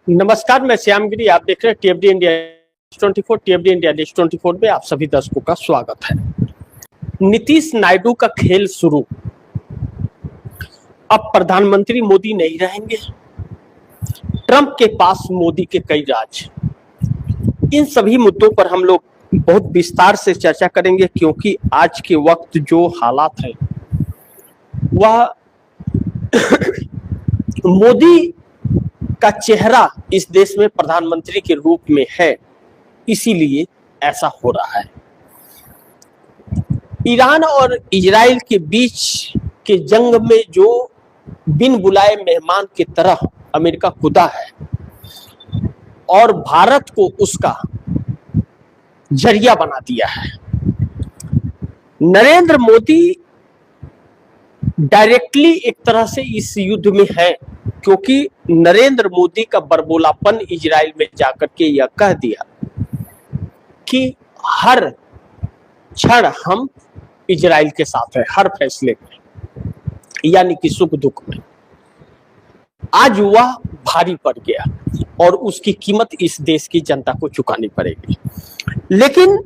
नमस्कार, मैं श्यामगिरी। आप देख रहे हैं टीएफडी इंडिया 24। टीएफडी इंडिया 24 में आप सभी दर्शकों का स्वागत है। नीतीश नायडू का खेल शुरू। अब प्रधानमंत्री मोदी नहीं रहेंगे। ट्रंप के पास मोदी के कई राज। इन सभी मुद्दों पर हम लोग बहुत विस्तार से चर्चा करेंगे, क्योंकि आज के वक्त जो हालात है वह मोदी का चेहरा इस देश में प्रधानमंत्री के रूप में है, इसीलिए ऐसा हो रहा है। ईरान और इजराइल के बीच के जंग में जो बिन बुलाए मेहमान की तरह अमेरिका कूदा है और भारत को उसका जरिया बना दिया है। नरेंद्र मोदी डायरेक्टली एक तरह से इस युद्ध में है, क्योंकि नरेंद्र मोदी का बरबोलापन इजराइल में जाकर के यह कह दिया कि हर क्षण हम इजराइल के साथ हैं, हर फैसले में, यानी कि सुख दुख में। आज वह भारी पड़ गया और उसकी कीमत इस देश की जनता को चुकानी पड़ेगी। लेकिन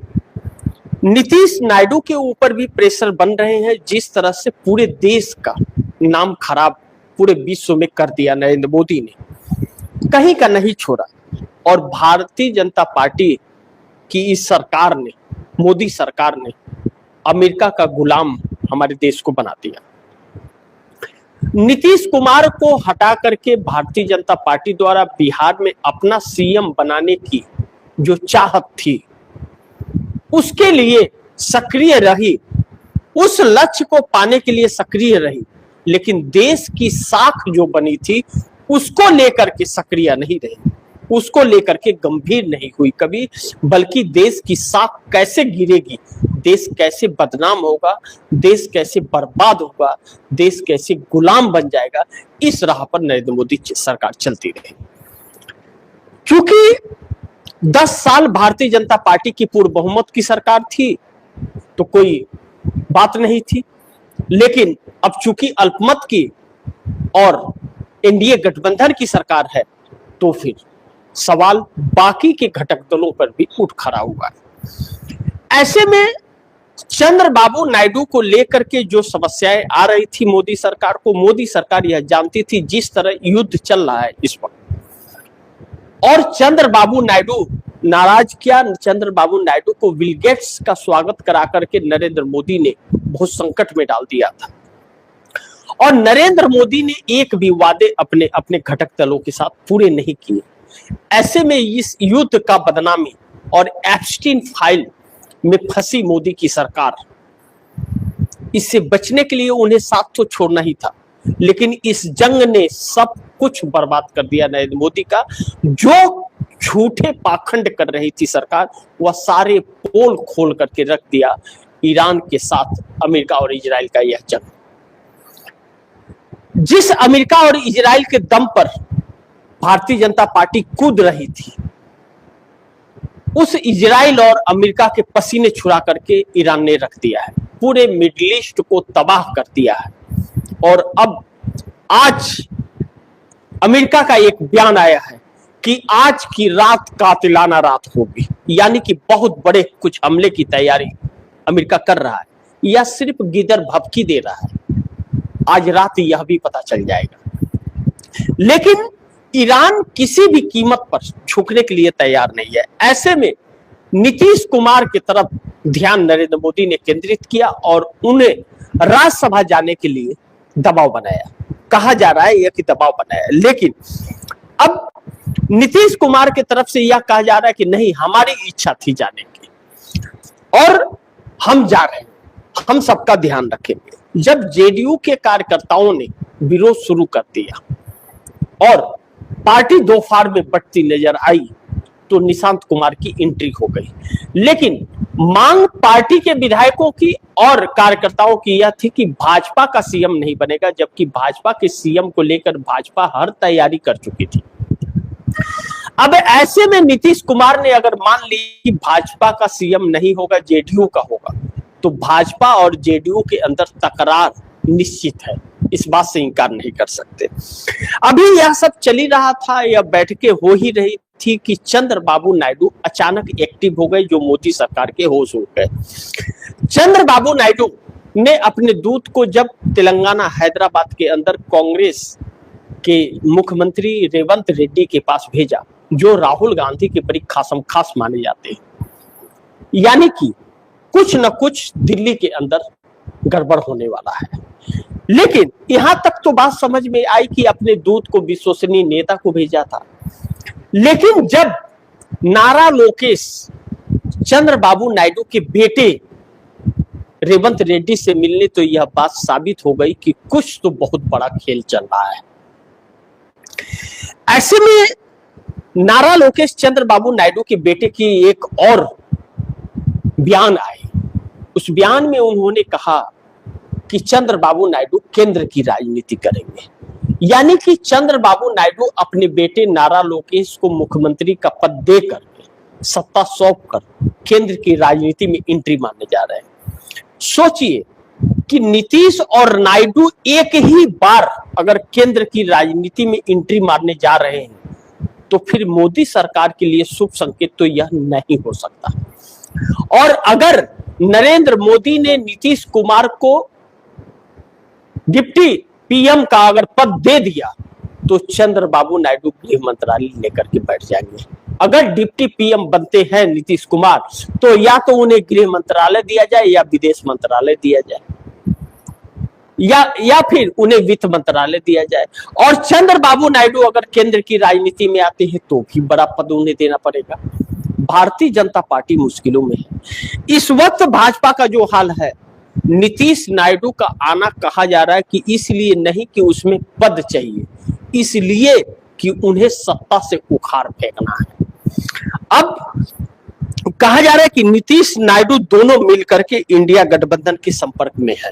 नीतीश नायडू के ऊपर भी प्रेशर बन रहे हैं। जिस तरह से पूरे देश का नाम खराब पूरे विश्व में कर दिया नरेंद्र मोदी ने, कहीं का नहीं छोड़ा। और भारतीय जनता पार्टी की इस सरकार ने, मोदी सरकार ने अमेरिका का गुलाम हमारे देश को बना दिया। नीतीश कुमार को हटा करके भारतीय जनता पार्टी द्वारा बिहार में अपना सीएम बनाने की जो चाहत थी, उसके लिए सक्रिय रही, उस लक्ष्य को पाने के लिए सक्रिय रही। लेकिन देश की साख जो बनी थी उसको लेकर के सक्रिय नहीं रही, उसको लेकर के गंभीर नहीं हुई कभी, बल्कि देश की साख कैसे गिरेगी, देश कैसे बदनाम होगा, देश कैसे बर्बाद होगा, देश कैसे गुलाम बन जाएगा, इस राह पर नरेंद्र मोदी सरकार चलती रही। क्योंकि 10 साल भारतीय जनता पार्टी की पूर्ण बहुमत की सरकार थी तो कोई बात नहीं थी। लेकिन अब चूंकि अल्पमत की और एनडीए गठबंधन की सरकार है, तो फिर सवाल बाकी के घटक दलों पर भी उठ खड़ा हुआ है। ऐसे में चंद्रबाबू नायडू को लेकर के जो समस्याएं आ रही थी मोदी सरकार को, मोदी सरकार यह जानती थी जिस तरह युद्ध चल रहा है इस वक्त, और चंद्रबाबू नायडू नाराज किया। चंद्रबाबू नायडू को बिल गेट्स का स्वागत करा करके नरेंद्र मोदी ने बहुत संकट में डाल दिया था। और नरेंद्र मोदी ने एक भी वादे अपने अपने घटक दलों के साथ पूरे नहीं किए। ऐसे में इस युद्ध का बदनामी और एप्स्टीन फाइल में फंसी मोदी की सरकार, इससे बचने के लिए उन्हें साथ तो छोड़ना ही था। लेकिन इस जंग ने सब कुछ बर्बाद कर दिया नरेंद्र मोदी का। जो झूठे पाखंड कर रही थी सरकार, वह सारे पोल खोल करके रख दिया ईरान के साथ अमेरिका और इजराइल का यह जंग। जिस अमेरिका और इजराइल के दम पर भारतीय जनता पार्टी कूद रही थी, उस इजराइल और अमेरिका के पसीने छुड़ा करके ईरान ने रख दिया है, पूरे मिडिल ईस्ट को तबाह कर दिया है। और अब आज अमेरिका का एक बयान आया है कि आज की रात कातिलाना रात होगी, यानी कि बहुत बड़े कुछ हमले की तैयारी अमेरिका कर रहा है, या सिर्फ गिदर भभकी दे रहा है। आज रात यह भी पता चल जाएगा। लेकिन ईरान किसी भी कीमत पर झुकने के लिए तैयार नहीं है। ऐसे में नीतीश कुमार की तरफ ध्यान नरेंद्र मोदी ने केंद्रित किया और उन्हें राज्यसभा जाने के लिए दबाव बनाया। कहा जा रहा है यह कि दबाव बनाया, लेकिन अब नीतीश कुमार की तरफ से यह कहा जा रहा है कि नहीं, हमारी इच्छा थी जाने की और हम जा रहे हैं, हम सबका ध्यान रखेंगे। जब जेडीयू के कार्यकर्ताओं ने विरोध शुरू कर दिया और पार्टी दो फाड़ में बंटती नजर आई, तो निशांत कुमार की एंट्री हो गई। लेकिन मांग पार्टी के विधायकों की और कार्यकर्ताओं की यह थी कि भाजपा का सीएम नहीं बनेगा, जबकि भाजपा के सीएम को लेकर भाजपा हर तैयारी कर चुकी थी। अब ऐसे में नीतीश कुमार ने अगर मान ली कि भाजपा का सीएम नहीं होगा, जेडीयू का होगा, तो भाजपा और जेडीयू के अंदर तकरार निश्चित है। इस बात से इनकार नहीं कर सकते। अभी यह सब चल ही रहा था, यह बैठकें हो ही रही थी कि चंद्रबाबू नायडू अचानक एक्टिव हो गए, जो मोदी सरकार के होश उड़ गए। चंद्रबाबू नायडू ने अपने दूत को जब तेलंगाना हैदराबाद के अंदर कांग्रेस के मुख्यमंत्री रेवंत रेड्डी के पास भेजा, जो राहुल गांधी के बड़ी खासम खास माने जाते हैं, यानी कि कुछ न कुछ दिल्ली के अंदर गड़बड़ होने वाला है। लेकिन यहां तक तो बात समझ में आई कि अपने दूत को विश्वसनीय नेता को भेजा था, लेकिन जब नारा लोकेश चंद्रबाबू नायडू के बेटे रेवंत रेड्डी से मिलने, तो यह बात साबित हो गई कि कुछ तो बहुत बड़ा खेल चल रहा है। ऐसे में नारा लोकेश चंद्रबाबू नायडू के बेटे की एक और बयान आई। उस बयान में उन्होंने कहा कि चंद्रबाबू नायडू केंद्र की राजनीति करेंगे, यानी कि चंद्रबाबू नायडू अपने बेटे नारा लोकेश को मुख्यमंत्री का पद देकर, सत्ता सौंप कर केंद्र की राजनीति में एंट्री मारने जा रहे हैं। सोचिए कि नीतीश और नायडू एक ही बार अगर केंद्र की राजनीति में एंट्री मारने जा रहे हैं, तो फिर मोदी सरकार के लिए शुभ संकेत तो यह नहीं हो सकता। और अगर नरेंद्र मोदी ने नीतीश कुमार को डिप्टी पीएम का अगर पद दे दिया, तो चंद्रबाबू नायडू गृह मंत्रालय लेकर के बैठ जाएंगे। अगर डिप्टी पीएम बनते हैं नीतीश कुमार, तो या तो उन्हें गृह मंत्रालय दिया जाए या विदेश मंत्रालय दिया जाए, या फिर उन्हें वित्त मंत्रालय दिया जाए। और चंद्रबाबू नायडू अगर केंद्र की राजनीति में आते हैं, तो भी बड़ा पद उन्हें देना पड़ेगा। भारतीय जनता पार्टी मुश्किलों में है। इस वक्त भाजपा का जो हाल है, नीतीश नायडू का आना कहा जा रहा है कि इसलिए नहीं कि उसमें पद चाहिए, इसलिए कि उन्हें सत्ता से उखाड़ फेंकना है। अब कहा जा रहा है कि नीतीश नायडू दोनों मिलकर के इंडिया गठबंधन के संपर्क में है।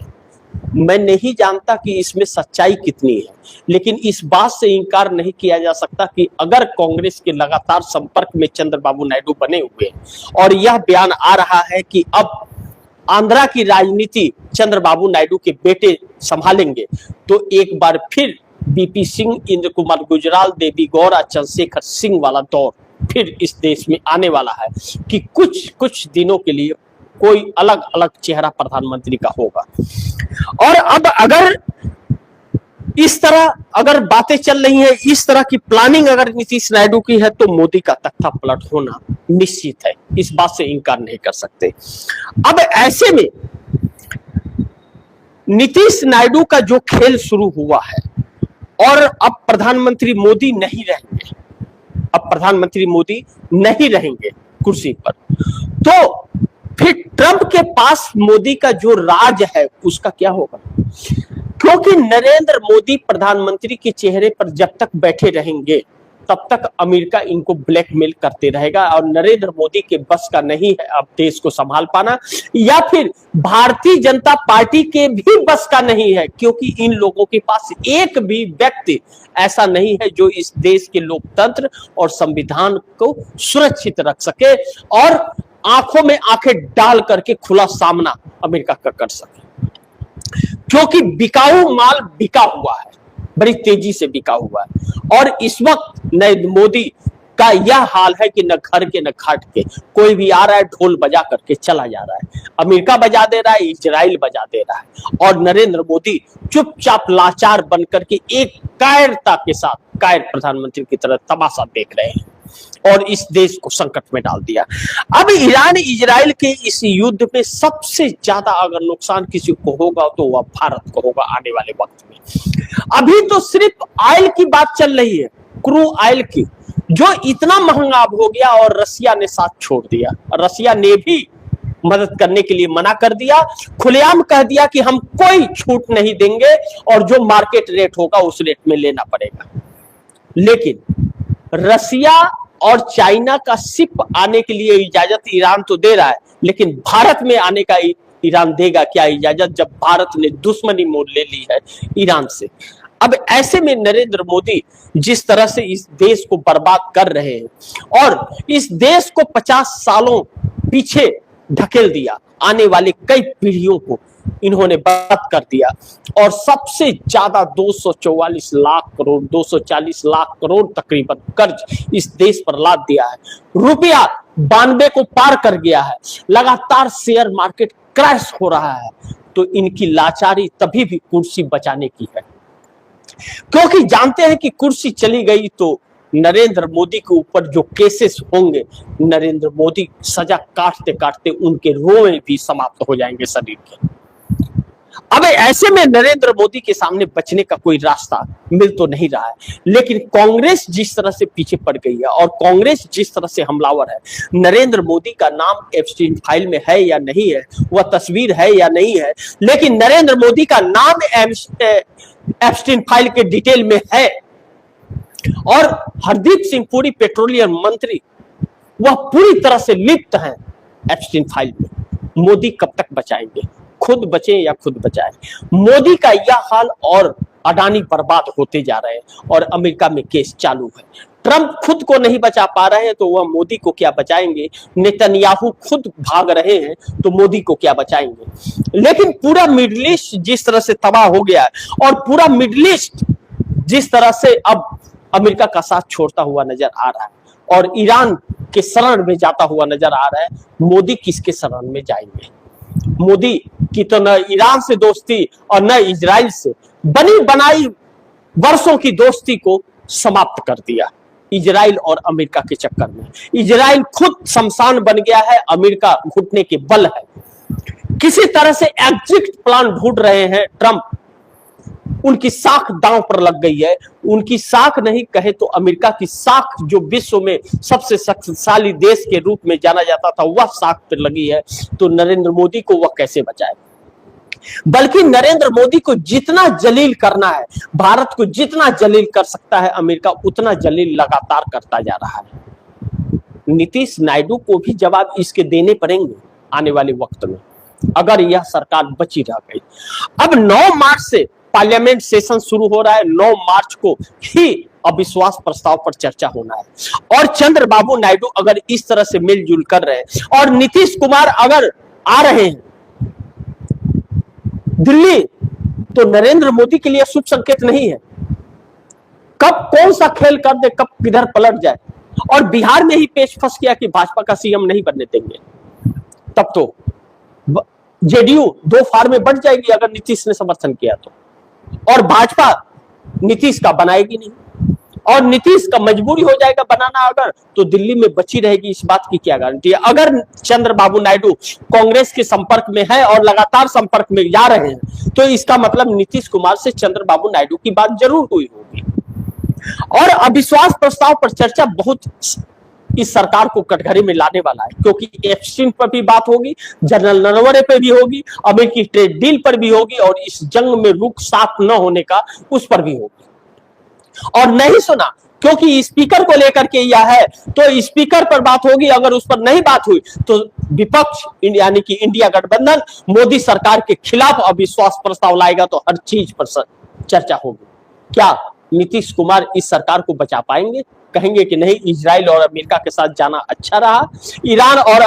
मैं नहीं जानता कि इसमें सच्चाई कितनी है, लेकिन इस बात से इनकार नहीं किया जा सकता कि अगर कांग्रेस के लगातार संपर्क में चंद्रबाबू नायडू बने हुए और यह बयान आ रहा है कि अब आंध्रा की राजनीति चंद्रबाबू नायडू के बेटे संभालेंगे, तो एक बार फिर बीपी सिंह, इंद्र कुमार गुजराल, देवी गौड़ा, चंद्रशेखर सिंह वाला दौर फिर इस देश में आने वाला है कि कुछ दिनों के लिए कोई अलग अलग चेहरा प्रधानमंत्री का होगा। और अब अगर इस तरह अगर बातें चल रही हैं, इस तरह की प्लानिंग अगर नीतीश नायडू की है, तो मोदी का तख्ता पलट होना निश्चित है, इस बात से इनकार नहीं कर सकते। अब ऐसे में नीतीश नायडू का जो खेल शुरू हुआ है, और अब प्रधानमंत्री मोदी नहीं रहेंगे, अब प्रधानमंत्री मोदी नहीं रहेंगे कुर्सी पर, तो फिर ट्रंप के पास मोदी का जो राज है उसका क्या होगा? क्योंकि नरेंद्र मोदी प्रधानमंत्री के चेहरे पर जब तक बैठे रहेंगे, तब तक अमेरिका इनको ब्लैकमेल करते रहेगा, और नरेंद्र मोदी के बस का नहीं है अब देश को संभाल पाना, या फिर भारतीय जनता पार्टी के भी बस का नहीं है, क्योंकि इन लोगों के पास एक भी व्यक्ति ऐसा नहीं है जो इस देश के लोकतंत्र और संविधान को सुरक्षित रख सके और आंखों में आंखें डाल करके खुला सामना अमेरिका का कर सके। क्योंकि बिकाऊ माल बिका हुआ है, बड़ी तेजी से बिका हुआ है, और इस वक्त नरेंद्र मोदी का यह हाल है कि न घर के न घाट के, कोई भी आ रहा है ढोल बजा करके चला जा रहा है। अमेरिका बजा दे रहा है, इजराइल बजा दे रहा है, और नरेंद्र मोदी चुपचाप लाचार बनकर के एक कायरता के साथ कायर प्रधानमंत्री की तरह तमाशा देख रहे हैं और इस देश को संकट में डाल दिया। अब ईरान इजराइल के इस युद्ध में सबसे ज्यादा अगर नुकसान किसी को होगा तो वह भारत को होगा आने वाले वक्त में। अभी तो सिर्फ ऑयल की बात चल रही है, क्रूड ऑयल की, जो इतना महंगा हो गया और रसिया ने साथ छोड़ दिया। रसिया ने भी मदद करने के लिए मना कर दिया, खुलेआम कह दिया कि हम कोई छूट नहीं देंगे और जो मार्केट रेट होगा उस रेट में लेना पड़ेगा। लेकिन रसिया और चाइना का शिप आने के लिए इजाजत ईरान तो दे रहा है, लेकिन भारत में आने का ईरान देगा क्या इजाजत, जब भारत ने दुश्मनी मोड़ ले ली है ईरान से। अब ऐसे में नरेंद्र मोदी जिस तरह से इस देश को बर्बाद कर रहे हैं और इस देश को 50 सालों पीछे ढकेल दिया, आने वाले कई पीढ़ियों को इन्होंने बर्बाद कर दिया और सबसे ज्यादा 244 लाख करोड़ 240 लाख करोड़ तकरीबन कर्ज इस देश पर लाद दिया है। रुपया 92 को पार कर गया है, लगातार शेयर मार्केट क्रैश हो रहा है। तो इनकी लाचारी तभी भी कुर्सी बचाने की है, क्योंकि जानते हैं कि कुर्सी चली गई तो नरेंद्र मोदी के ऊपर जो केसेस होंगे, नरेंद्र मोदी सजा काटते काटते उनके रोए भी समाप्त हो जाएंगे शरीर के। अब ऐसे में नरेंद्र मोदी के सामने बचने का कोई रास्ता मिल तो नहीं रहा है, लेकिन कांग्रेस जिस तरह से पीछे पड़ गई है और कांग्रेस जिस तरह से हमलावर है, नरेंद्र मोदी का नाम एप्स्टीन फाइल में है या नहीं है, वह तस्वीर है या नहीं है, लेकिन नरेंद्र मोदी का नाम एप्स्टीन फाइल के डिटेल में है। और हरदीप सिंह पुरी पेट्रोलियम मंत्री, वह पूरी तरह से लिप्त हैं एप्स्टीन फाइल में। मोदी कब तक बचाएंगे? खुद बचे या खुद बचाए? मोदी का यह हाल और अडानी बर्बाद होते जा रहे हैं और अमेरिका में केस चालू है। ट्रंप खुद को नहीं बचा पा रहे हैं तो वह मोदी को क्या बचाएंगे? नेतन्याहू खुद भाग रहे हैं तो मोदी को क्या बचाएंगे? लेकिन पूरा मिडिल ईस्ट जिस तरह से तबाह हो गया है और पूरा मिडिल ईस्ट जिस तरह से अब अमेरिका का साथ छोड़ता हुआ नजर आ रहा है और ईरान के शरण में जाता हुआ नजर आ रहा है, मोदी किसके शरण में जाएंगे? मोदी की तो न ईरान से दोस्ती और न इजराइल से, बनी बनाई वर्षों की दोस्ती को समाप्त कर दिया इजराइल और अमेरिका के चक्कर में। इजराइल खुद शमशान बन गया है, अमेरिका घुटने के बल है। किसी तरह से एग्जिट प्लान ढूंढ रहे हैं ट्रंप। उनकी साख दांव पर लग गई है। उनकी साख नहीं कहे तो अमेरिका की साख, जो विश्व में सबसे शक्तिशाली देश के रूप में जाना जाता था, वह साख पर लगी है। तो नरेंद्र मोदी को वह कैसे बचाए? बल्कि नरेंद्र मोदी को जितना जलील करना है, भारत को जितना जलील कर सकता है अमेरिका, उतना जलील लगातार करता जा रहा है। नीतीश नायडू को भी जवाब इसके देने पड़ेंगे आने वाले वक्त में, अगर यह सरकार बची रह गई। अब 9 मार्च से पार्लियामेंट सेशन शुरू हो रहा है। 9 मार्च को ही अविश्वास प्रस्ताव पर चर्चा होना है और चंद्रबाबू नायडू अगर इस तरह से मिलजुल कर रहे हैं और नीतीश कुमार अगर आ रहे हैं दिल्ली, तो नरेंद्र मोदी के लिए शुभ संकेत नहीं है। कब कौन सा खेल कर दे, कब किधर पलट जाए। और बिहार में ही पेच फंस किया कि भाजपा का सीएम नहीं बनने देंगे, तब तो जेडीयू 2 फार में बढ़ जाएगी अगर नीतीश ने समर्थन किया तो। और भाजपा नीतीश का बनाएगी नहीं और नीतीश का मजबूरी हो जाएगा बनाना अगर, तो दिल्ली में बची रहेगी। इस बात की क्या गारंटी है? अगर चंद्रबाबू नायडू कांग्रेस के संपर्क में है और लगातार संपर्क में जा रहे हैं, तो इसका मतलब नीतीश कुमार से चंद्रबाबू नायडू की बात जरूर हुई होगी। और अविश्वास प्रस्ताव पर चर्चा बहुत इस सरकार को कटघरे में लाने वाला है, क्योंकि एप्स्टीन पर भी बात होगी, जनरल नरवणे पे भी होगी, अमेरिकी ट्रेड डील पर भी होगी और इस जंग में रुख साफ न होने का उस पर भी होगी। और नहीं सुना क्योंकि स्पीकर को लेकर के यह है, तो स्पीकर पर बात होगी। अगर उस पर नहीं बात हुई तो विपक्ष यानी कि इंडिया गठबंधन मोदी सरकार के खिलाफ अविश्वास प्रस्ताव लाएगा, तो हर चीज पर चर्चा होगी। क्या नीतीश कुमार इस सरकार को बचा पाएंगे? कहेंगे कि नहीं, इजराइल और अमेरिका के साथ जाना अच्छा रहा, ईरान और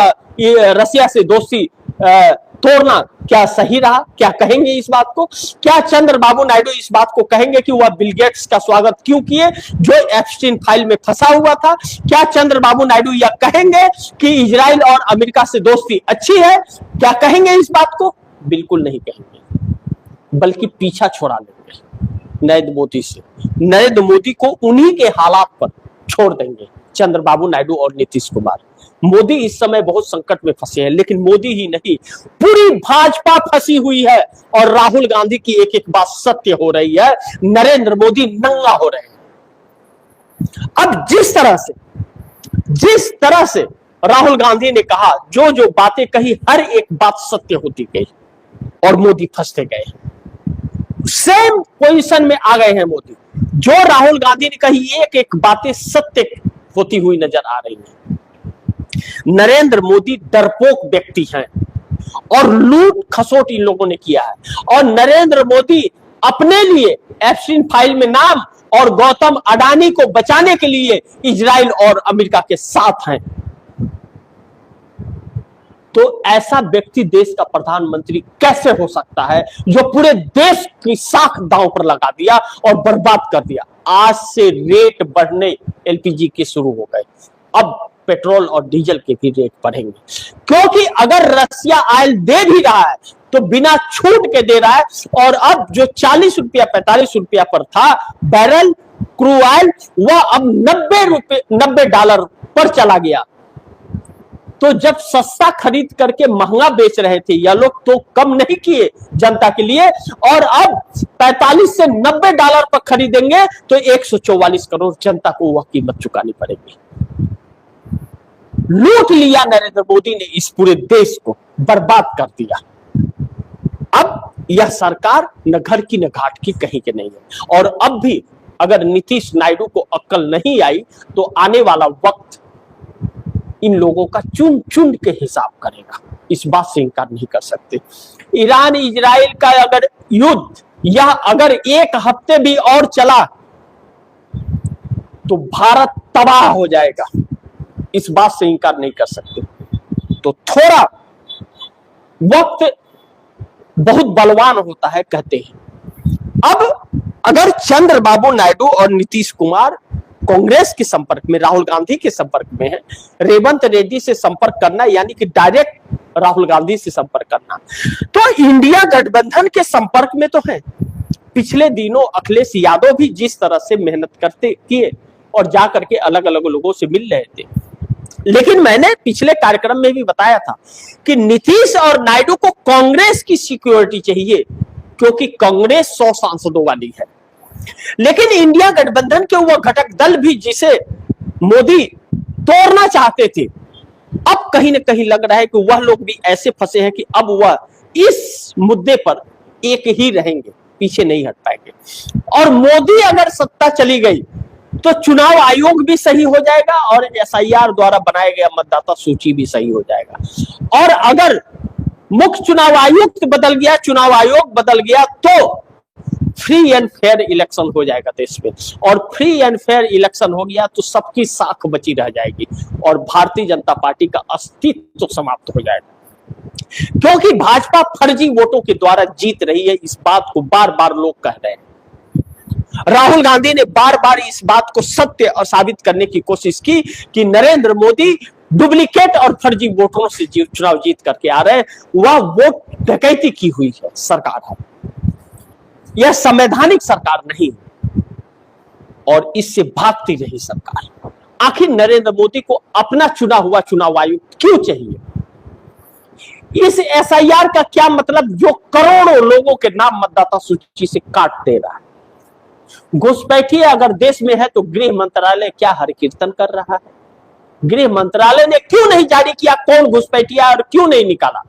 रसिया से दोस्ती तोड़ना क्या सही रहा? क्या कहेंगे इस बात को? क्या चंद्रबाबू नायडू इस बात को कहेंगे कि वह बिल गेट्स का स्वागत क्यों किए जो एप्स्टीन फाइल में फंसा हुआ था? क्या चंद्रबाबू नायडू यह कहेंगे कि इजराइल और अमेरिका से दोस्ती अच्छी है? क्या कहेंगे इस बात को? बिल्कुल नहीं कहेंगे, बल्कि पीछा छोड़ा लेंगे नरेंद्र मोदी से। नरेंद्र मोदी को उन्हीं के हालात पर छोड़ देंगे चंद्रबाबू नायडू और नीतीश कुमार। मोदी इस समय बहुत संकट में फंसे हैं, लेकिन मोदी ही नहीं, पूरी भाजपा फंसी हुई है और राहुल गांधी की एक एक बात सत्य हो रही है। नरेंद्र मोदी नंगा हो रहे हैं। अब जिस तरह से राहुल गांधी ने कहा, जो जो बातें कही, हर एक बात सत्य होती गई और मोदी फंसते गए। सेम पोजीशन में आ गए हैं मोदी। जो राहुल गांधी ने कही, एक एक बातें सत्य होती हुई नजर आ रही है। नरेंद्र मोदी डरपोक व्यक्ति हैं और लूट खसोट इन लोगों ने किया है। और नरेंद्र मोदी अपने लिए एप्स्टीन फाइल में नाम और गौतम अडानी को बचाने के लिए इजराइल और अमेरिका के साथ हैं। तो ऐसा व्यक्ति देश का प्रधानमंत्री कैसे हो सकता है जो पूरे देश की साख दांव पर लगा दिया और बर्बाद कर दिया। आज से रेट बढ़ने एलपीजी के शुरू हो गए, अब पेट्रोल और डीजल के भी रेट बढ़ेंगे, क्योंकि अगर रसिया ऑयल दे भी रहा है तो बिना छूट के दे रहा है। और अब जो 40 रुपया 45 रुपया पर था बैरल क्रूड ऑयल, वह अब $90 पर चला गया। तो जब सस्ता खरीद करके महंगा बेच रहे थे यह लोग, तो कम नहीं किए जनता के लिए, और अब 45 से $90 पर खरीदेंगे तो 144 करोड़ जनता को वह कीमत चुकानी पड़ेगी। लूट लिया नरेंद्र मोदी ने, इस पूरे देश को बर्बाद कर दिया। अब यह सरकार न घर की न घाट की कहीं के नहीं है। और अब भी अगर नीतीश नायडू को अक्ल नहीं आई तो आने वाला वक्त इन लोगों का चुन चुन के हिसाब करेगा, इस बात से इनकार नहीं कर सकते। ईरान इजराइल का अगर युद्ध यह अगर एक हफ्ते भी और चला तो भारत तबाह हो जाएगा, इस बात से इनकार नहीं कर सकते। तो थोड़ा वक्त बहुत बलवान होता है कहते हैं। अब अगर चंद्रबाबू नायडू और नीतीश कुमार कांग्रेस के संपर्क में, राहुल गांधी के संपर्क में है, रेवंत रेड्डी से संपर्क करना यानी कि डायरेक्ट राहुल गांधी से संपर्क करना, तो इंडिया गठबंधन के संपर्क में तो है। पिछले दिनों अखिलेश यादव भी जिस तरह से मेहनत करते किए और जाकर के अलग अलग लोगों से मिल रहे थे, लेकिन मैंने पिछले कार्यक्रम में भी बताया था कि नीतीश और नायडू को कांग्रेस की सिक्योरिटी चाहिए, क्योंकि कांग्रेस 100 सांसदों वाली है। लेकिन इंडिया गठबंधन के वह घटक दल भी जिसे मोदी तोड़ना चाहते थे, अब कहीं ना कहीं लग रहा है कि वह लोग भी ऐसे फंसे हैं कि अब वह इस मुद्दे पर एक ही रहेंगे, पीछे नहीं हट पाएंगे। और मोदी अगर सत्ता चली गई तो चुनाव आयोग भी सही हो जाएगा और एसआईआर द्वारा बनाया गया मतदाता सूची भी सही हो जाएगा। और अगर मुख्य चुनाव आयुक्त बदल गया, चुनाव आयोग बदल गया, तो फ्री एंड फेयर इलेक्शन हो जाएगा देश में। और फ्री एंड फेयर इलेक्शन हो गया तो सबकी साख बची रह जाएगी और भारतीय जनता पार्टी का अस्तित्व तो समाप्त हो जाएगा, क्योंकि भाजपा फर्जी वोटों के द्वारा जीत रही है। इस बात को बार बार लोग कह रहे हैं। राहुल गांधी ने बार बार इस बात को सत्य और साबित करने की कोशिश की कि नरेंद्र मोदी डुप्लीकेट और फर्जी वोटों से चुनाव जीत करके आ रहे हैं। वह वोट डकैती की हुई है सरकार है, यह संवैधानिक सरकार नहीं और इससे भागती रही सरकार। आखिर नरेंद्र मोदी को अपना चुना हुआ चुनाव आयुक्त क्यों चाहिए? इस एसआईआर का क्या मतलब जो करोड़ों लोगों के नाम मतदाता सूची से काट दे रहा है? घुसपैठिए अगर देश में है तो गृह मंत्रालय क्या हर कीर्तन कर रहा है? गृह मंत्रालय ने क्यों नहीं जारी किया कौन घुसपैठिया और क्यों नहीं निकाला?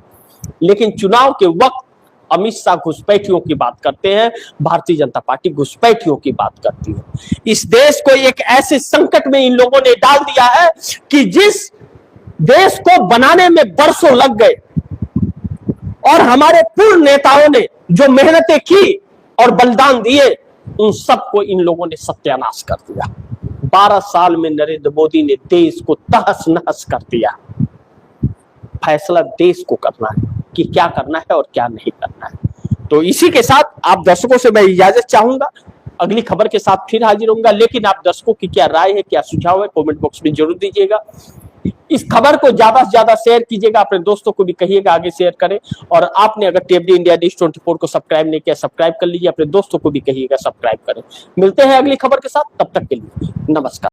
लेकिन चुनाव के वक्त अमित शाह घुसपैठियों की बात करते हैं, भारतीय जनता पार्टी घुसपैठियों की बात करती है। इस देश को एक ऐसे संकट में इन लोगों ने डाल दिया है कि जिस देश को बनाने में बरसों लग गए और हमारे पूर्व नेताओं ने जो मेहनतें की और बलिदान दिए, उन सबको इन लोगों ने सत्यानाश कर दिया। 12 साल में नरेंद्र मोदी ने देश को तहस नहस कर दिया। फैसला देश को करना है कि क्या करना है और क्या नहीं करना है। तो इसी के साथ आप दर्शकों से मैं इजाजत चाहूंगा, अगली खबर के साथ फिर हाजिर होऊंगा। लेकिन आप दर्शकों की क्या राय है, क्या सुझाव है, कमेंट बॉक्स में जरूर दीजिएगा। इस खबर को ज्यादा से ज्यादा शेयर कीजिएगा, अपने दोस्तों को भी कहिएगा आगे शेयर करें। और आपने अगर टीएफडी इंडिया न्यूज़ 24 को सब्सक्राइब नहीं किया, सब्सक्राइब कर लीजिए, अपने दोस्तों को भी कहिएगा सब्सक्राइब करें। मिलते हैं अगली खबर के साथ, तब तक के लिए नमस्कार।